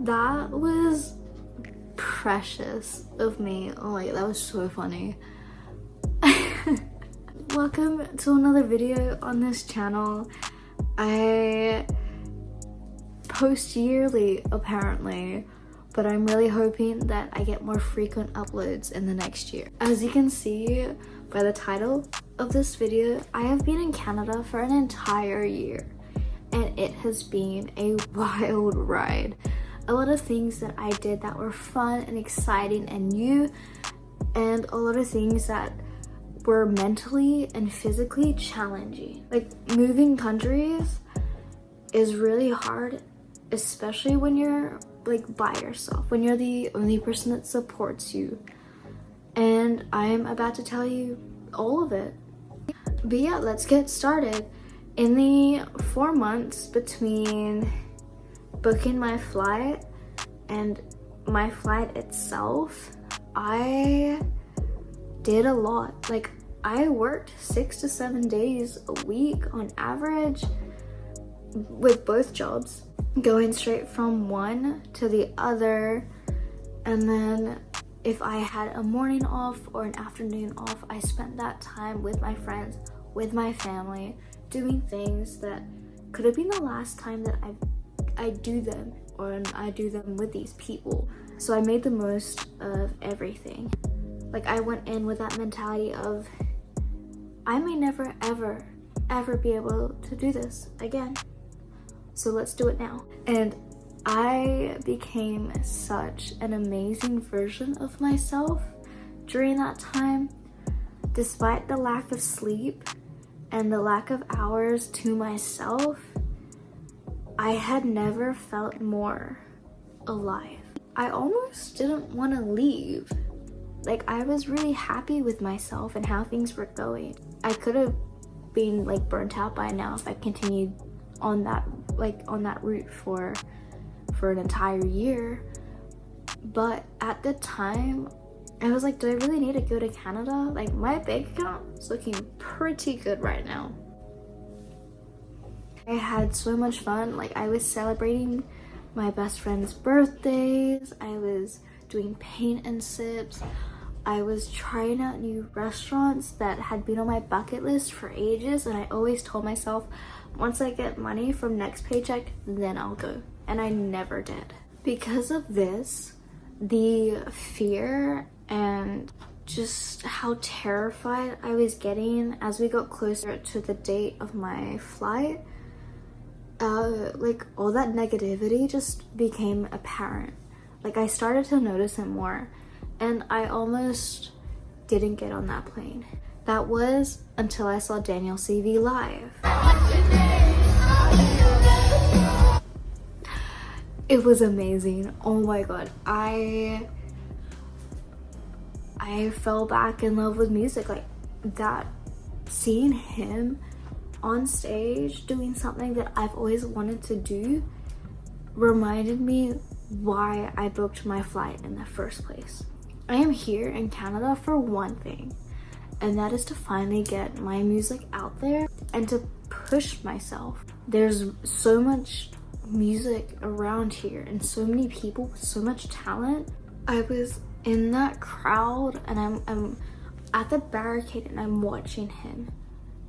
That was precious of me. Oh my god, that was so funny. Welcome to another video on this channel. I post yearly apparently, but I'm really hoping that I get more frequent uploads in the next year. As you can see by the title of this video, I have been in Canada for an entire year and it has been a wild ride. A lot of things that I did that were fun and exciting and new, and a lot of things that were mentally and physically challenging. Like, moving countries is really hard, especially when you're like by yourself, when you're the only person that supports you. And I'm about to tell you all of it. But yeah, let's get started. In the 4 months between booking my flight and my flight itself, I did a lot. Like, I worked 6 to 7 days a week on average with both jobs, going straight from one to the other. And then if I had a morning off or an afternoon off, I spent that time with my friends, with my family, doing things that could have been the last time that I do them, or I do them with these people. So I made the most of everything. Like, I went in with that mentality of, I may never ever be able to do this again, so let's do it now. And I became such an amazing version of myself during that time. Despite the lack of sleep and the lack of hours to myself, I had never felt more alive. I almost didn't want to leave. Like, I was really happy with myself and how things were going. I could have been like burnt out by now if I continued on that route for an entire year. But at the time, I was like, do I really need to go to Canada? Like, my bank account is looking pretty good right now. I had so much fun. Like, I was celebrating my best friend's birthdays. I was doing paint and sips. I was trying out new restaurants that had been on my bucket list for ages, and I always told myself, once I get money from next paycheck, then I'll go. And I never did. Because of this, the fear and just how terrified I was getting as we got closer to the date of my flight, like, all that negativity just became apparent. Like, I started to notice it more, and I almost didn't get on that plane. That was until I saw Daniel CV live. It was amazing. Oh my god. I fell back in love with music. Like, that, seeing him on stage doing something that I've always wanted to do reminded me why I booked my flight in the first place. I am here in Canada for one thing, and that is to finally get my music out there and to push myself. There's so much music around here and so many people with so much talent. I was in that crowd and I'm at the barricade and I'm watching him,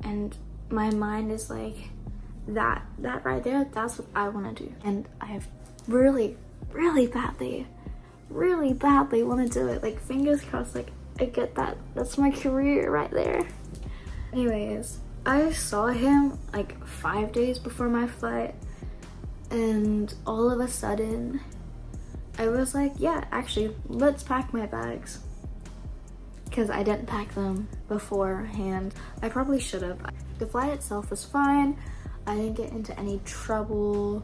and my mind is like, that right there, that's what I want to do. And I really badly want to do it. Like, fingers crossed, like, I get that. That's my career right there. Anyways, I saw him like 5 days before my flight, and all of a sudden I was like, yeah, actually, let's pack my bags. Because I didn't pack them beforehand. I probably should have. The flight itself was fine. I didn't get into any trouble.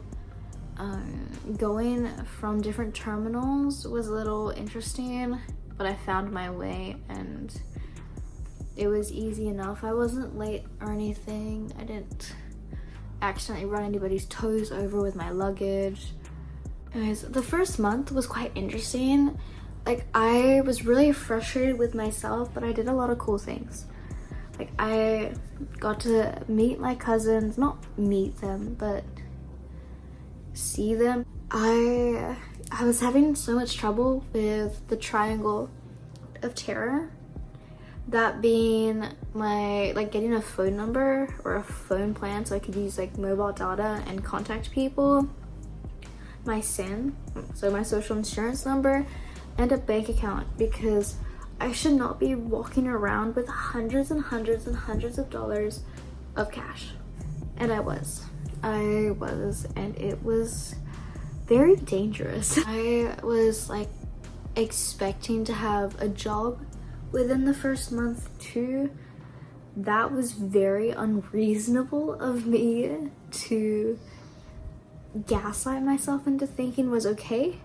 Going from different terminals was a little interesting, but I found my way and it was easy enough. I wasn't late or anything. I didn't accidentally run anybody's toes over with my luggage. Anyways, the first month was quite interesting. Like, I was really frustrated with myself, but I did a lot of cool things. Like, I got to meet my cousins, not meet them, but see them. I was having so much trouble with the Triangle of Terror. That being my, like, getting a phone number or a phone plan so I could use like mobile data and contact people, my SIN, so my social insurance number, and a bank account, because I should not be walking around with hundreds and hundreds and hundreds of dollars of cash. And I was, and it was very dangerous. I was like expecting to have a job within the first month too. That was very unreasonable of me to gaslight myself into thinking was okay.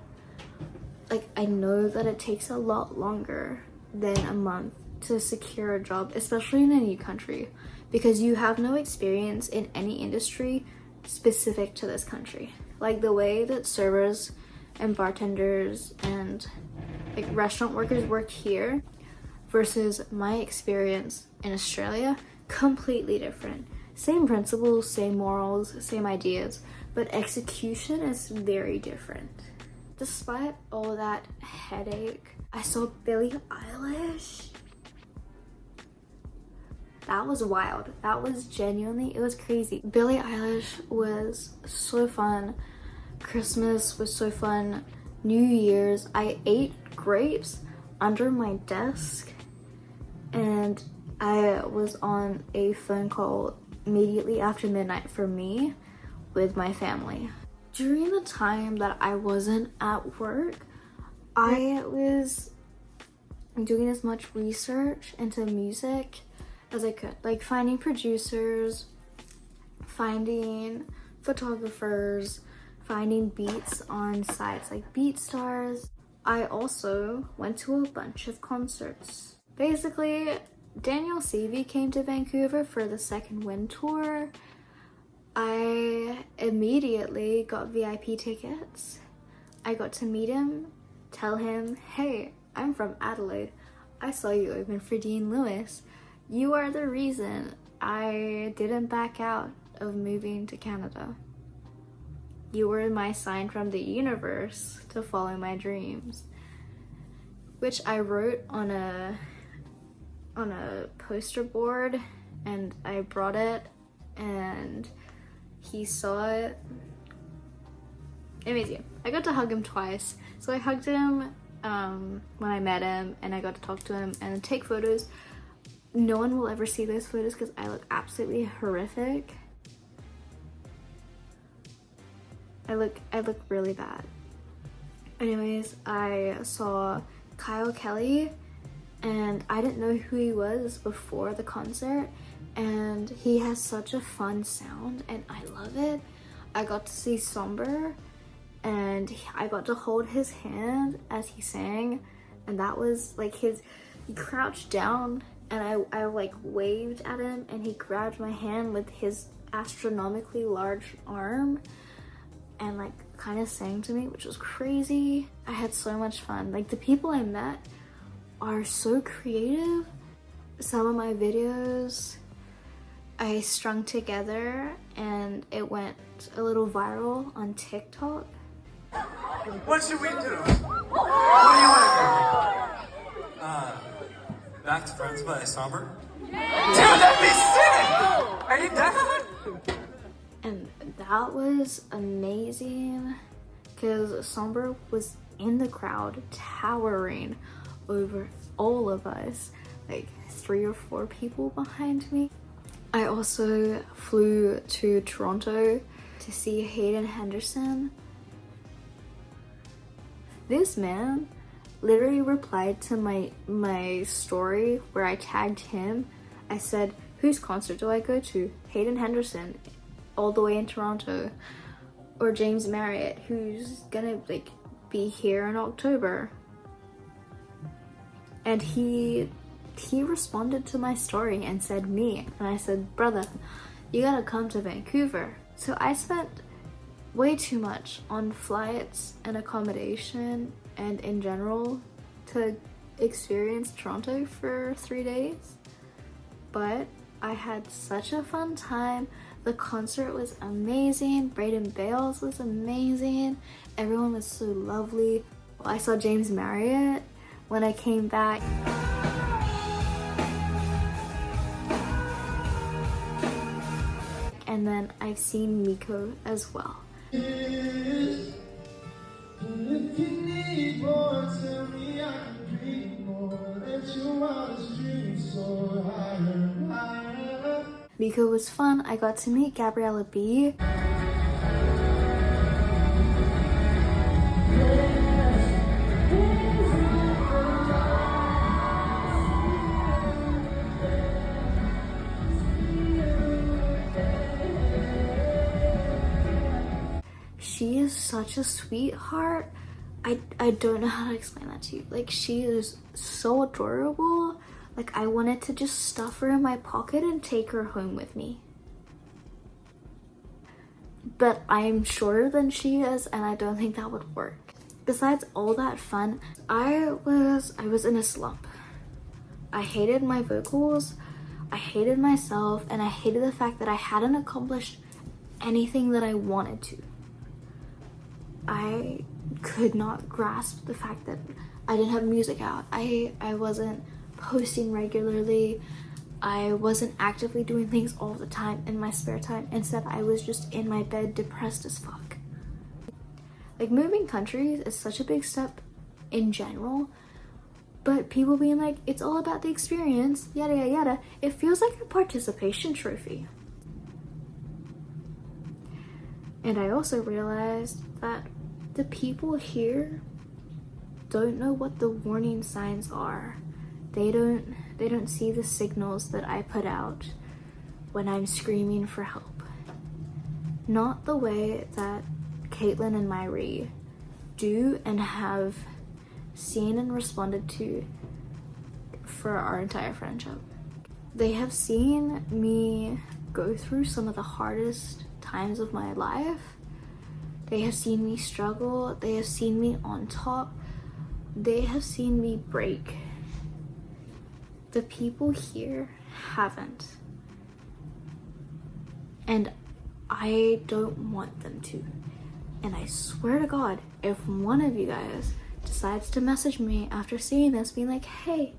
Like, I know that it takes a lot longer than a month to secure a job, especially in a new country, because you have no experience in any industry specific to this country. Like, the way that servers and bartenders and like restaurant workers work here versus my experience in Australia, completely different. Same principles, same morals, same ideas, but execution is very different. Despite all that headache, I saw Billie Eilish. That was wild. That was genuinely, it was crazy. Billie Eilish was so fun. Christmas was so fun. New Year's, I ate grapes under my desk, and I was on a phone call immediately after midnight for me with my family. During the time that I wasn't at work, I was doing as much research into music as I could, like finding producers, finding photographers, finding beats on sites like BeatStars. I also went to a bunch of concerts. Basically, Daniel Sevy came to Vancouver for the Second Wind tour. I immediately got VIP tickets. I got to meet him, tell him, hey, I'm from Adelaide. I saw you open for Dean Lewis. You are the reason I didn't back out of moving to Canada. You were my sign from the universe to follow my dreams. Which I wrote on a poster board, and I brought it, and he saw it. Amazing. I got to hug him twice. So I hugged him when I met him, and I got to talk to him and take photos. No one will ever see those photos because I look absolutely horrific. I look really bad. Anyways, I saw Kyle Kelly, and I didn't know who he was before the concert, and he has such a fun sound and I love it. I got to see Somber, and I got to hold his hand as he sang, and that was like he crouched down, and I like waved at him, and he grabbed my hand with his astronomically large arm and like kind of sang to me, which was crazy. I had so much fun. Like, the people I met are so creative. Some of my videos I strung together and it went a little viral on TikTok. What should we do? What do you want to do? Back to Friends by Somber? Dude, that'd be sick! Are you down? And that was amazing because Somber was in the crowd, towering over all of us, like 3 or 4 people behind me. I also flew to Toronto to see Hayden Henderson. This man literally replied to my story where I tagged him. I said, whose concert do I go to? Hayden Henderson, all the way in Toronto. Or James Marriott, who's gonna like be here in October. And he responded to my story and said me. And I said, brother, you gotta come to Vancouver. So I spent way too much on flights and accommodation and in general to experience Toronto for 3 days. But I had such a fun time. The concert was amazing. Braden Bales was amazing. Everyone was so lovely. I saw James Marriott when I came back. And then I've seen Miko as well. Miko was fun. I got to meet Gabriella B. She is such a sweetheart. I don't know how to explain that to you. Like, she is so adorable. Like, I wanted to just stuff her in my pocket and take her home with me. But I'm shorter than she is, and I don't think that would work. Besides all that fun, I was in a slump. I hated my vocals, I hated myself, and I hated the fact that I hadn't accomplished anything that I wanted to. I could not grasp the fact that I didn't have music out. I wasn't posting regularly. I wasn't actively doing things all the time in my spare time. Instead, I was just in my bed depressed as fuck. Like, moving countries is such a big step in general, but people being like, it's all about the experience, yada yada yada, it feels like a participation trophy. And I also realized that the people here don't know what the warning signs are. They don't see the signals that I put out when I'm screaming for help. Not the way that Caitlin and Myrie do and have seen and responded to for our entire friendship. They have seen me go through some of the hardest times of my life. They have seen me struggle. They have seen me on top. They have seen me break. The people here haven't. And I don't want them to. And I swear to God, if one of you guys decides to message me after seeing this, being like, hey,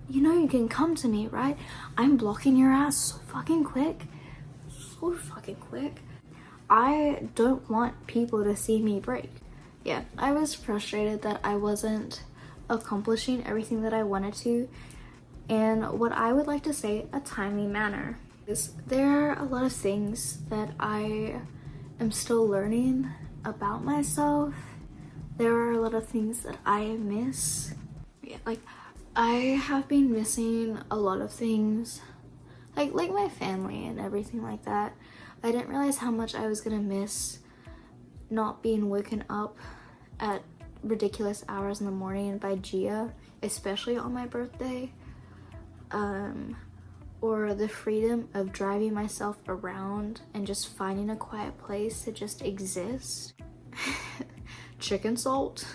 you know you can come to me, right? I'm blocking your ass so fucking quick. So fucking quick. I don't want people to see me break. Yeah, I was frustrated that I wasn't accomplishing everything that I wanted to in what I would like to say a timely manner. There are a lot of things that I am still learning about myself. There are a lot of things that I miss. Yeah, like, I have been missing a lot of things, like my family and everything like that. I didn't realize how much I was gonna miss not being woken up at ridiculous hours in the morning by Gia, especially on my birthday, or the freedom of driving myself around and just finding a quiet place to just exist. Chicken salt,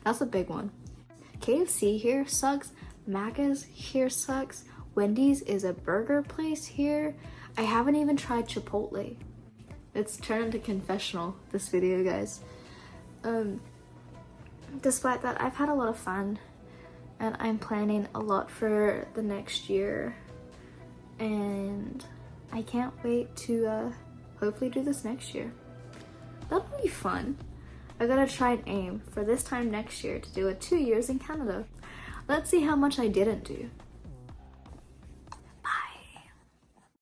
that's a big one. KFC here sucks. Macca's here sucks. Wendy's is a burger place here. I haven't even tried Chipotle. It's turned into confessional, this video, guys. Despite that, I've had a lot of fun, and I'm planning a lot for the next year, and I can't wait to hopefully do this next year. That'll be fun. I gotta try and aim for this time next year to do it 2 years in Canada. Let's see how much I didn't do.